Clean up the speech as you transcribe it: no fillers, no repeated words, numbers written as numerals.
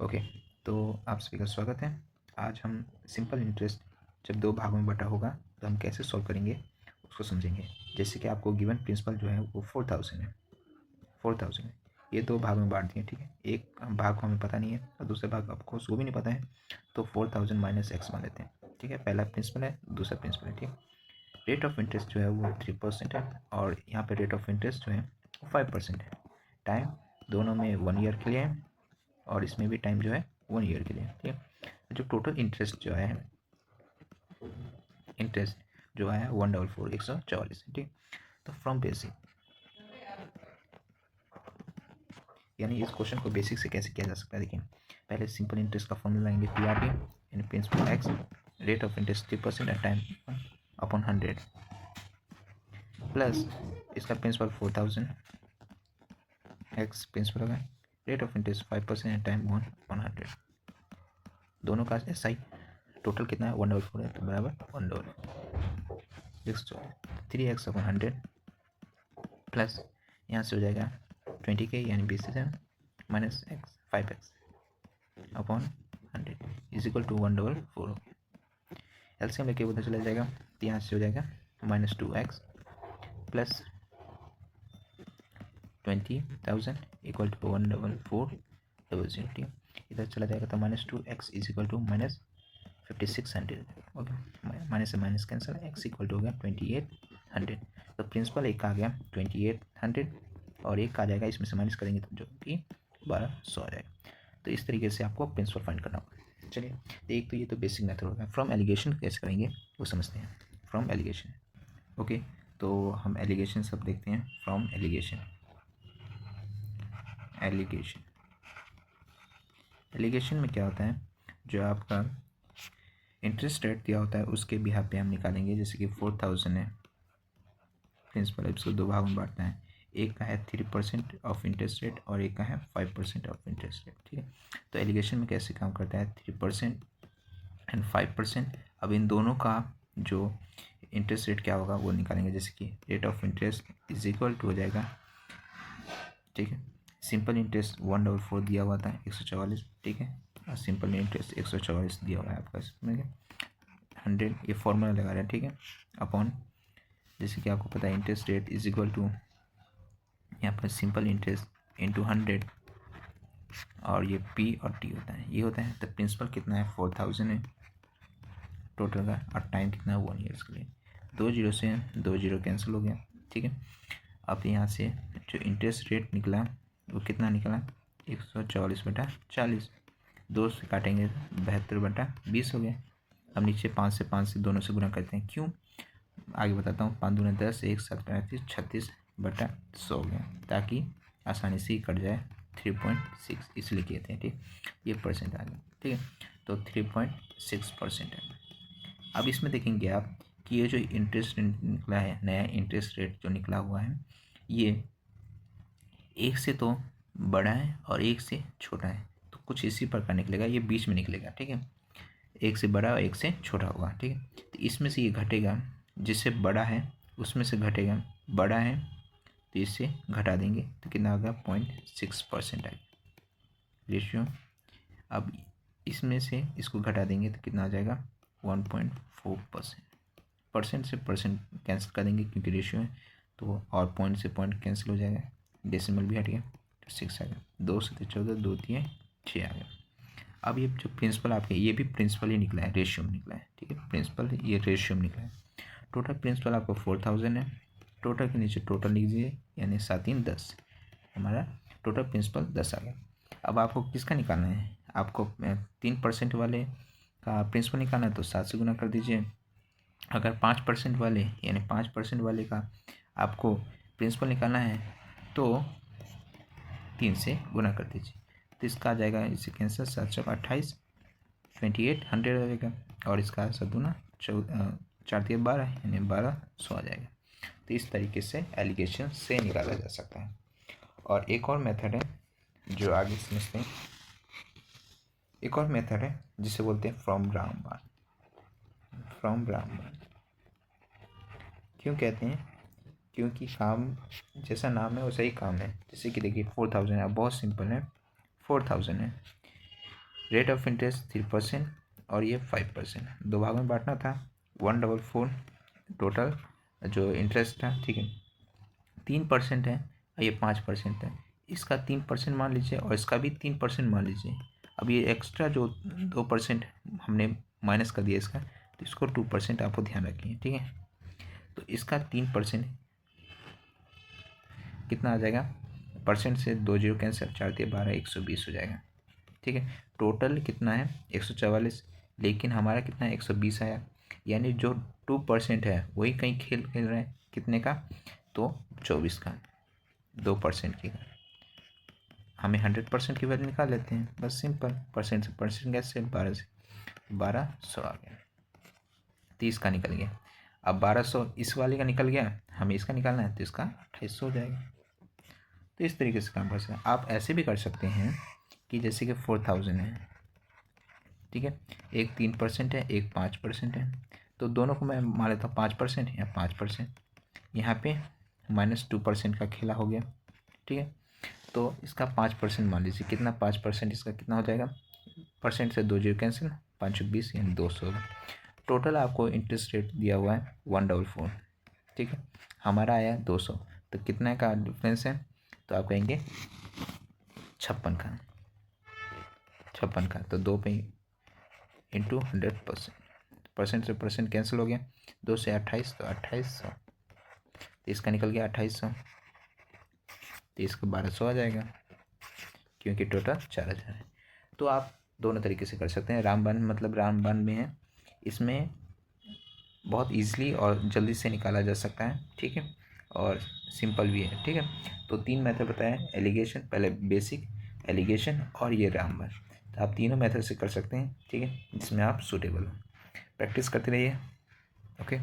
Okay, तो आप सभी का स्वागत है। आज हम सिंपल इंटरेस्ट जब दो भागों में बटा होगा तो हम कैसे सॉल्व करेंगे उसको समझेंगे। जैसे कि आपको गिवन प्रिंसिपल जो है वो 4000 है। 4000 है, ये दो भाग में बांट दिए, ठीक है। एक भाग को हमें पता नहीं है और दूसरे भाग आपको वो भी नहीं पता है, तो 4000 माइनस एक्स मान लेते हैं, ठीक है। पहला प्रिंसिपल है, दूसरा प्रिंसिपल है, ठीक है। रेट ऑफ इंटरेस्ट जो है वो 3% है और यहाँ पे रेट ऑफ इंटरेस्ट जो है वो 5% है। टाइम दोनों में 1 ईयर के लिए है और इसमें भी टाइम जो है 1 ईयर के लिए, ठीक है। जो टोटल इंटरेस्ट जो है, इंटरेस्ट जो है 144 144, ठीक। तो फ्रॉम बेसिक, यानी इस क्वेश्चन को बेसिक से कैसे किया जा सकता है, देखिए। पहले सिंपल इंटरेस्ट का फॉर्मूला लाएंगे PRT in principal x, rate of interest 3% at time upon 100 plus इसका प्रिंसिपल 4000 एक्स प्रिंसिपल होगा, rate of interest 5% at time 100। दोनों का SI टोटल कितना है 144 है, तो बराबर 144 3x अपॉन 100 प्लस यहाँ से हो जाएगा 20k यानी 20 minus x 5x upon 100 is equal to 144 हो गया। एलसीएम लेके उधर चला जाएगा तो यहाँ से हो जाएगा -2x प्लस 20,000 इक्वल टू 14400, ठीक है। इधर चला जाएगा तो -2x is equal to -5600, okay. Minus से minus cancel, x equal to हो गया 2800। तो प्रिंसिपल एक आ गया 2800 और एक आ जाएगा, इसमें से माइनस करेंगे तो जो कि 1200 आ जाएगा। तो इस तरीके से आपको प्रिंसिपल फाइंड करना होगा। चलिए, तो एक तो ये तो बेसिक मेथड होगा। फ्रॉम एलिगेशन कैसे करेंगे वो समझते हैं। From alligation, okay. तो हम एलिगेशन सब देखते हैं। फ्रॉम एलिगेशन, एलिगेशन एलिगेशन में क्या होता है, जो आपका इंटरेस्ट रेट दिया होता है उसके बिहाफ पे हम निकालेंगे। जैसे कि 4000 है प्रिंसिपल, इसको दो भाग में बांटना है। एक का है 3% ऑफ इंटरेस्ट रेट और एक का है 5% ऑफ इंटरेस्ट रेट, ठीक है। तो एलिगेशन में कैसे काम करता है, 3% एंड 5%। अब इन दोनों का जो इंटरेस्ट रेट क्या होगा वो निकालेंगे। जैसे कि rate of interest is equal to हो जाएगा, ठीक है। सिंपल इंटरेस्ट 144 दिया हुआ था 144, ठीक है। और सिंपल इंटरेस्ट 144 दिया हुआ है आपका, इसमें 100 ये फॉर्मूला लगा रहे हैं, ठीक है। अपॉन जैसे कि आपको पता है interest rate is equal to यहाँ पर सिंपल इंटरेस्ट इंटू 100 और ये P और T होता है, ये होता है। तो प्रिंसिपल कितना है 4000 है टोटल का और टाइम कितना है 1 ईयर्स के लिए। 2 जीरो से 2 जीरो कैंसिल हो गया, ठीक है। अब यहाँ से जो इंटरेस्ट रेट निकला वो कितना निकला 144/40, 2 से काटेंगे 72/20 हो गया। अब नीचे 5 से दोनों से गुना करते हैं, क्यों आगे बताता हूँ। 5 दूनी 10, 1 7 35 36/100 हो गया, ताकि आसानी से ही कट जाए। 3.6 इसलिए किए थे, ठीक। ये परसेंट आ गया, ठीक है। तो 3.6% है। अब इसमें देखेंगे आप कि ये जो इंटरेस्ट निकला है, नया इंटरेस्ट रेट जो निकला हुआ है, ये एक से तो बड़ा है और एक से छोटा है, तो कुछ इसी प्रकार निकलेगा। ये बीच में निकलेगा, ठीक है। एक से बड़ा और एक से छोटा होगा, ठीक है। तो इसमें से ये घटेगा, जिससे बड़ा है उसमें से घटेगा, बड़ा है तो इससे घटा देंगे तो कितना होगा 0.6% आएगा रेशियो। अब इसमें से इसको घटा देंगे तो कितना आ जाएगा 1.4%। परसेंट से परसेंट कैंसिल कर देंगे क्योंकि रेशियो है, तो और पॉइंट से पॉइंट कैंसिल हो जाएगा, डेसिमल भी हट गया तो 6 आ गया। 2 से 14, 2 3 6 आ गया। अब ये जो प्रिंसिपल आपके, ये भी प्रिंसिपल ही निकला है, रेशियो में निकला है, ठीक है। प्रिंसिपल ये रेशियो में निकला है। टोटल प्रिंसिपल आपको 4000 है, टोटल के नीचे टोटल लीजिए, यानी 7 3 10, हमारा टोटल प्रिंसिपल 10 आ गया। अब आपको किसका निकालना है, आपको 3% वाले का प्रिंसिपल निकालना है तो 7 से गुना कर दीजिए। अगर 5% वाले यानी 5% वाले का आपको प्रिंसिपल निकालना है तो 3 से गुना कर दीजिए। तो इसका आ जाएगा, इसे कैंसिल, 7 7 28 2800 आ जाएगा और इसका 7 दूना 4 3 12 यानी 1200 आ जाएगा। तो इस तरीके से एलिगेशन से निकाला जा सकता है। और एक और मेथड है जो आगे समझते हैं। एक और मेथड है जिसे बोलते हैं फ्रॉम ब्राह्मण। फ्रॉम ब्राह्मण क्यों कहते हैं, क्योंकि काम जैसा नाम है वैसा ही काम है। जैसे कि देखिए 4000 है, बहुत सिंपल है। 4000 है, रेट ऑफ इंटरेस्ट 3% और ये 5%। दो भाग में बांटना था। 144 टोटल जो इंटरेस्ट था, ठीक है। 3% है और ये 5% है। इसका 3% मान लीजिए और इसका भी 3% मान लीजिए। अब ये एक्स्ट्रा जो 2% हमने माइनस कर दिया इसका, तो इसको 2% आपको ध्यान रखिए, ठीक है। तो इसका 3% कितना आ जाएगा, परसेंट से 2 जीरो कैंसिल, 4×3=12, 120 हो जाएगा, ठीक है। टोटल कितना है 144, लेकिन हमारा कितना है 120 आया, यानी जो 2% है वही कहीं खेल खेल रहा है, कितने का, तो 24 का, 2% की। हमें 100% की वैल्यू निकाल लेते हैं, बस सिंपल, परसेंट से परसेंट कैसे, 12 से 1200 आ गया, 30 का निकल गया। अब 1200 इस वाले का निकल गया, हमें इसका निकालना है, तो इसका 2800 हो जाएगा। तो इस तरीके से काम कर सकते हैं। आप ऐसे भी कर सकते हैं कि जैसे कि 4000 है, ठीक है, एक 3% है, एक 5% है, तो दोनों को मैं मान लेता हूँ 5% या 5%। यहाँ पे -2% का खेला हो गया, ठीक है। तो इसका 5% मान लीजिए, कितना 5% इसका कितना हो जाएगा, परसेंट से 2 जीरो कैंसिल, 520 यानी 200 होगा। टोटल आपको इंटरेस्ट रेट दिया हुआ है 144, ठीक है। हमारा आया 200, तो कितना का डिफरेंस है, तो आप कहेंगे 56 का, 56 का। तो 2 पे इंटू 100%, परसेंट से परसेंट कैंसिल हो गया, 2 से 28, तो 2800, तो इसका निकल गया 2800, तो इसका 1200 आ जाएगा, क्योंकि टोटल 4000 है। तो आप दोनों तरीके से कर सकते हैं। रामबाण मतलब रामबाण में है, इसमें बहुत ईजिली और जल्दी से निकाला जा सकता है, ठीक है, और सिंपल भी है, ठीक है। तो 3 मेथड बताया, एलिगेशन, पहले बेसिक, एलिगेशन और ये रामबाण। तो आप तीनों मेथड से कर सकते हैं, ठीक है, जिसमें आप सूटेबल हो। प्रैक्टिस करते रहिए, ओके।